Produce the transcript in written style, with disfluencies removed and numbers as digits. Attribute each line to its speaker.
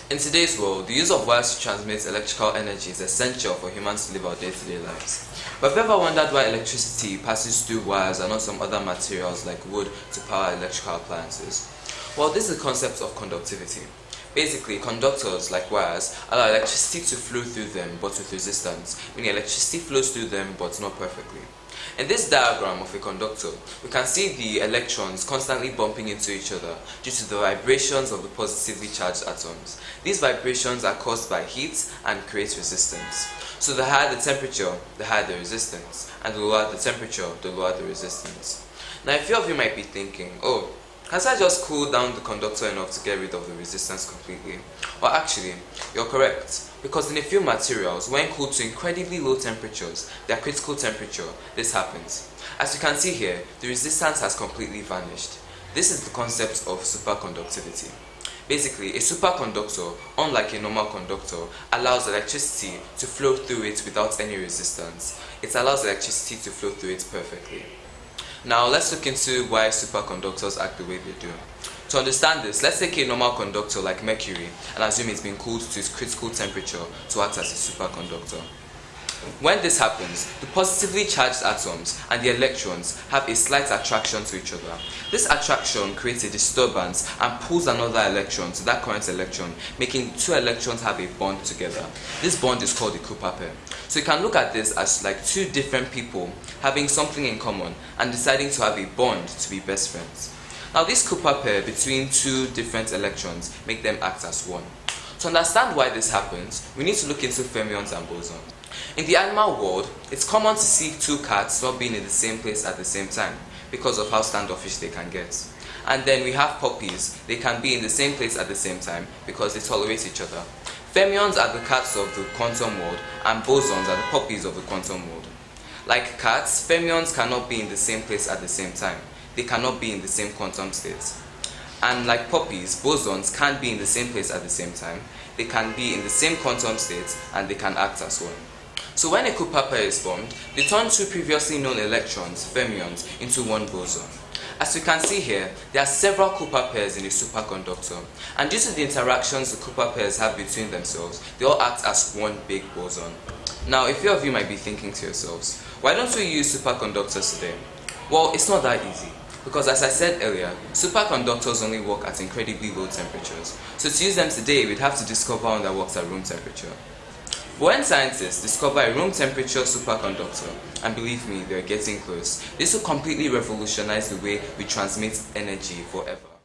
Speaker 1: In today's world, the use of wires to transmit electrical energy is essential for humans to live our day-to-day lives. But have you ever wondered why electricity passes through wires and not some other materials like wood to power electrical appliances? Well, this is the concept of conductivity. Basically, conductors, like wires, allow electricity to flow through them but with resistance, meaning electricity flows through them but not perfectly. In this diagram of a conductor, we can see the electrons constantly bumping into each other due to the vibrations of the positively charged atoms. These vibrations are caused by heat and create resistance. So the higher the temperature, the higher the resistance, and the lower the temperature, the lower the resistance. Now a few of you might be thinking, oh, can't I just cool down the conductor enough to get rid of the resistance completely? Well, actually, you're correct, because in a few materials, when cooled to incredibly low temperatures, their critical temperature, this happens. As you can see here, the resistance has completely vanished. This is the concept of superconductivity. Basically, a superconductor, unlike a normal conductor, allows electricity to flow through it without any resistance. It allows electricity to flow through it perfectly. Now let's look into why superconductors act the way they do. To understand this, let's take a normal conductor like mercury and assume it's been cooled to its critical temperature to act as a superconductor. When this happens, the positively charged atoms and the electrons have a slight attraction to each other. This attraction creates a disturbance and pulls another electron to that current electron, making two electrons have a bond together. This bond is called a Cooper pair. So you can look at this as like two different people having something in common and deciding to have a bond to be best friends. Now this Cooper pair between two different electrons make them act as one. To understand why this happens, we need to look into fermions and bosons. In the animal world, it's common to see two cats not being in the same place at the same time because of how standoffish they can get. And then we have puppies, they can be in the same place at the same time because they tolerate each other. Fermions are the cats of the quantum world and bosons are the puppies of the quantum world. Like cats, fermions cannot be in the same place at the same time. They cannot be in the same quantum state. And like puppies, bosons can't be in the same place at the same time. They can be in the same quantum state and they can act as one. So when a Cooper pair is formed, they turn two previously known electrons, fermions, into one boson. As you can see here, there are several Cooper pairs in a superconductor, and due to the interactions the Cooper pairs have between themselves, they all act as one big boson. Now, a few of you might be thinking to yourselves, why don't we use superconductors today? Well, it's not that easy. Because as I said earlier, superconductors only work at incredibly low temperatures. So to use them today, we'd have to discover one that works at room temperature. But when scientists discover a room temperature superconductor, and believe me, they're getting close, this will completely revolutionize the way we transmit energy forever.